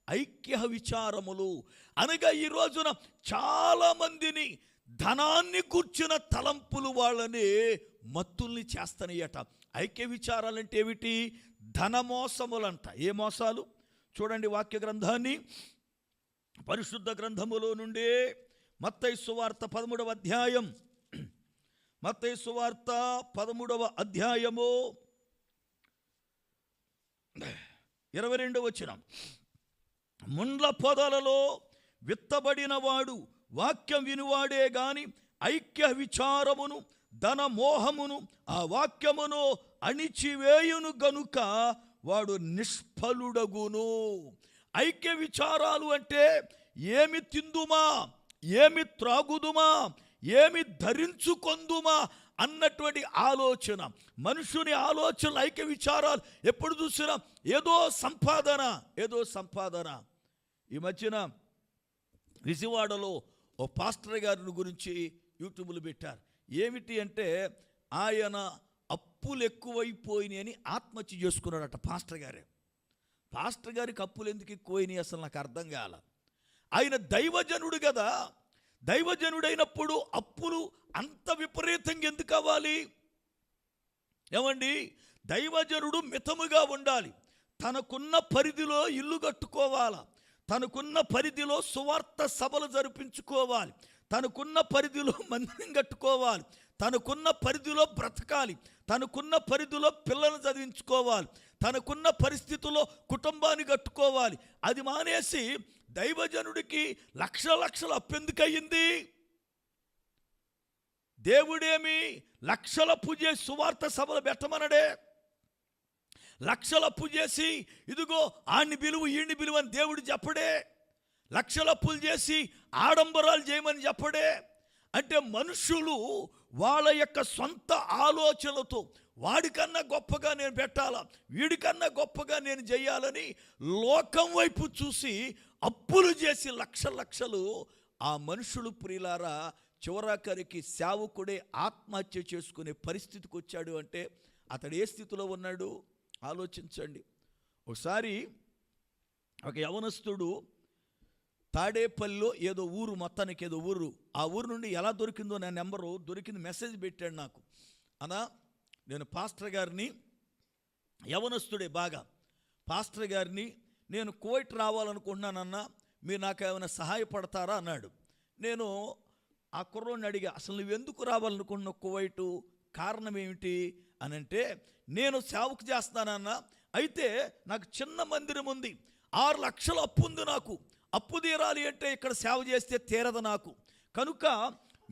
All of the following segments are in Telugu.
ఐక్య విచారములు అనగా ఈ రోజున చాలా మందిని ధనాన్ని కూర్చిన తలంపులు వాళ్ళని మత్తుల్ని చేస్తానయ్యట. ఐక్య విచారాలంటే ఏమిటి? ధన మోసములంట. ఏ మోసాలు? చూడండి వాక్య గ్రంథాన్ని, పరిశుద్ధ గ్రంథములో నుండి మత్తయి సువార్త 13వ అధ్యాయం, మత్తయి సువార్త 13వ అధ్యాయము 22వ వచనం. ముండ్ల పొదలలో విత్తబడిన వాడు వాక్యం వినువాడే గాని ఐక్య విచారమును ధన మోహమును ఆ వాక్యమును అణిచివేయును గనుక వాడు నిష్ఫలుడగును. ఐక్య విచారాలు అంటే ఏమి తిందుమా, ఏమి త్రాగుదుమా, ఏమి ధరించుకొందుమా అన్నటువంటి ఆలోచన. మనుషుని ఆలోచనలు, ఐక్య విచారాలు ఎప్పుడు చూసినా ఏదో సంపాదన. ఈ మధ్యన విజయవాడలో ఓ పాస్టర్ గారిని గురించి యూట్యూబ్లో పెట్టారు. ఏమిటి అంటే ఆయన అప్పులు ఎక్కువైపోయినాయి అని ఆత్మహత్య చేసుకున్నాడట పాస్టర్ గారికి అప్పులు ఎందుకు ఎక్కువైనాయి అసలు నాకు అర్థం కాల. ఆయన దైవజనుడు కదా, దైవజనుడైనప్పుడు అప్పులు అంత విపరీతంగా ఎందుకు అవ్వాలి? ఏమండి, దైవజనుడు మితముగా ఉండాలి. తనకున్న పరిధిలో ఇల్లు కట్టుకోవాలి, తనకున్న పరిధిలో సువార్త సభలు జరిపించుకోవాలి, తనకున్న పరిధిలో మందిరం కట్టుకోవాలి, తనకున్న పరిధిలో బ్రతకాలి, తనకున్న పరిధిలో పిల్లలను చదివించుకోవాలి, తనకున్న పరిస్థితుల్లో కుటుంబాన్ని కట్టుకోవాలి. అది మానేసి దైవజనుడికి లక్షల అప్పెందుకయ్యింది? దేవుడేమి లక్షల అప్పు చేసి సువార్త సభలు పెట్టమనడే? లక్షల అప్పు చేసి ఇదిగో ఆడిని పిలువు ఈడిని పిలువు అని దేవుడు చెప్పడే? లక్షల అప్పులు చేసి ఆడంబరాలు చేయమని చెప్పడే? అంటే మనుషులు వాళ్ళ యొక్క సొంత ఆలోచనలతో వాడికన్నా గొప్పగా నేను పెట్టాలా, వీడికన్నా గొప్పగా నేను చేయాలని లోకం వైపు చూసి అప్పులు చేసి లక్షలు ఆ మనుషులు ప్రియులారా చివరాఖరికి సేవకుడే ఆత్మహత్య చేసుకునే పరిస్థితికి వచ్చాడు. అంటే అతడు ఏ స్థితిలో ఉన్నాడు ఆలోచించండి. ఒకసారి ఒక యవనస్తుడు తాడేపల్లిలో ఏదో ఊరు, మొత్తానికి ఏదో ఊరు, ఆ ఊరు నుండి ఎలా దొరికిందో నా నెంబరు దొరికింది, మెసేజ్ పెట్టాడు నాకు. అన్నా నేను పాస్టర్ గారిని, యవనస్తుడే బాగా, పాస్టర్ గారిని నేను కువైట్ రావాలనుకుంటున్నానన్నా, మీరు నాకు ఏమైనా సహాయపడతారా అన్నాడు. నేను ఆ కుర్రోడిని అడిగా, అసలు నువ్వెందుకు రావాలనుకుంటున్నావు కువైటు, కారణం ఏమిటి అని అంటే, నేను సేవకు చేస్తానన్నా, అయితే నాకు చిన్న మందిరం ఉంది, 6 లక్షల అప్పు ఉంది, నాకు అప్పు తీరాలి అంటే ఇక్కడ సేవ చేస్తే తీరదు నాకు, కనుక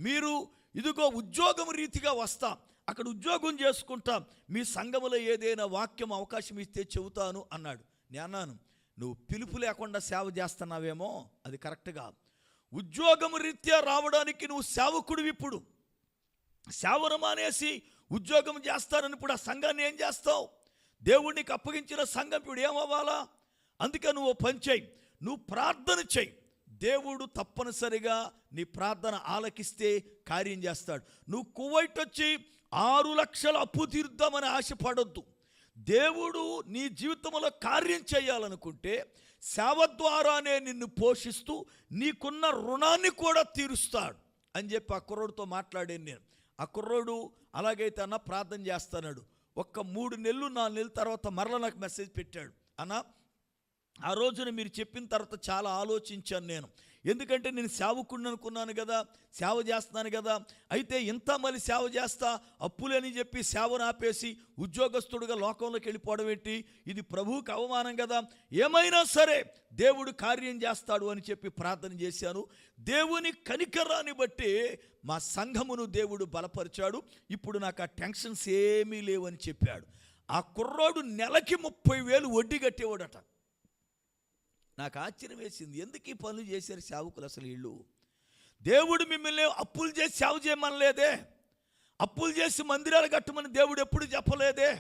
మీరు ఇదిగో ఉద్యోగం రీతిగా వస్తా, అక్కడ ఉద్యోగం చేసుకుంటా, మీ సంఘములో ఏదైనా వాక్యం అవకాశం ఇస్తే చెబుతాను అన్నాడు. నేను అన్నాను, నువ్వు పిలుపు లేకుండా సేవ చేస్తున్నావేమో, అది కరెక్ట్ కాదు. ఉద్యోగం రీత్యా రావడానికి నువ్వు సేవకుడివి, ఇప్పుడు సేవను మానేసి ఉద్యోగం చేస్తానని ఇప్పుడు ఆ సంఘాన్ని ఏం చేస్తావు? దేవుడికి అప్పగించిన సంఘం ఇప్పుడు ఏమవ్వాలా? అందుకే నువ్వు పని చేయి, నువ్వు ప్రార్థన చేయి, దేవుడు తప్పనిసరిగా నీ ప్రార్థన ఆలకిస్తే కార్యం చేస్తాడు. నువ్వు కువైట్ వచ్చి 6 లక్షల అప్పు తీర్దామని ఆశపడొద్దు. దేవుడు నీ జీవితంలో కార్యం చేయాలనుకుంటే సేవ ద్వారానే నిన్ను పోషిస్తూ నీకున్న రుణాన్ని కూడా తీరుస్తాడు అని చెప్పి ఆ కుర్రోడితో మాట్లాడాను నేను. ఆ కుర్రోడు అలాగైతే అన్న ప్రార్థన చేస్తున్నాడు. 3 నెలలు 4 నెలల తర్వాత మరలా నాకు మెసేజ్ పెట్టాడు. అన్న ఆ రోజున మీరు చెప్పిన తర్వాత చాలా ఆలోచించాను నేను, ఎందుకంటే నేను సేవకుడిని అనుకున్నాను కదా, సేవ చేస్తున్నాను కదా, అయితే ఇంత మళ్ళీ సేవ చేస్తా అప్పులని చెప్పి సేవను ఆపేసి ఉద్యోగస్తుడుగా లోకంలోకి వెళ్ళిపోవడం ఏంటి? ఇది ప్రభువుకి అవమానం కదా, ఏమైనా సరే దేవుడు కార్యం చేస్తాడు అని చెప్పి ప్రార్థన చేశాను. దేవుని కనికరాన్ని బట్టి మా సంఘమును దేవుడు బలపరిచాడు. ఇప్పుడు నాకు ఆ టెన్షన్స్ ఏమీ లేవని చెప్పాడు. ఆ కుర్రోడు నెలకి 30,000 వడ్డీ కట్టేవాడట. నాకు ఆశ్చర్యం వేసింది, ఎందుకు ఈ పనులు చేశారు సేవకులు? అసలు వీళ్ళు దేవుడు మిమ్మల్ని అప్పులు చేసి సేవ చేయమనలేదే, అప్పులు చేసి మందిరాలు కట్టమని దేవుడు ఎప్పుడు చెప్పలేదే,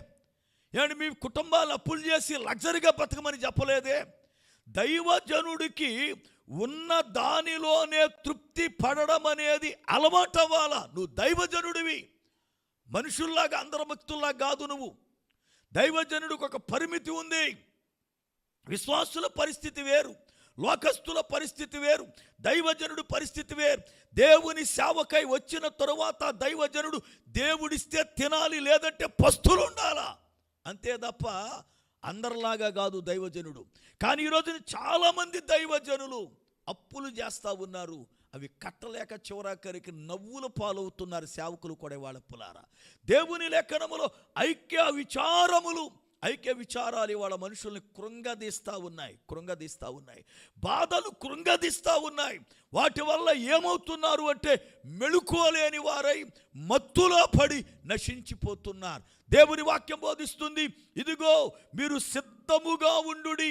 ఏమంటే మీ కుటుంబాలు అప్పులు చేసి లగ్జరీగా బతకమని చెప్పలేదే. దైవజనుడికి ఉన్న దానిలోనే తృప్తి పడడం అనేది అలవాటు అవ్వాలా. నువ్వు దైవజనుడివి, మనుషుల్లాగా అందరు భక్తుల్లాగా కాదు. నువ్వు దైవజనుడికి ఒక పరిమితి ఉంది. విశ్వాసుల పరిస్థితి వేరు, లోకస్తుల పరిస్థితి వేరు, దైవజనుడు పరిస్థితి వేరు. దేవుని సేవకై వచ్చిన తరువాత దైవజనుడు దేవుడిస్తే తినాలి, లేదంటే పస్తులు ఉండాలా, అంతే తప్ప అందరిలాగా కాదు దైవజనుడు. కానీ ఈరోజు చాలామంది దైవజనులు అప్పులు చేస్తూ ఉన్నారు, అవి కట్టలేక చివరాఖరికి నవ్వుల పాలవుతున్నారు సేవకులు కూడా. వాళ్ళ పులారా, దేవుని లేఖనములో ఐక్య విచారాలు వాళ్ళ మనుషుల్ని కృంగదీస్తూ ఉన్నాయి, బాధలు కృంగదీస్తూ ఉన్నాయి. వాటి వల్ల ఏమవుతున్నారు అంటే మెళుకోలేని వారై మత్తులో పడి నశించిపోతున్నారు. దేవుని వాక్యం బోధిస్తుంది, ఇదిగో మీరు సిద్ధముగా ఉండుడి,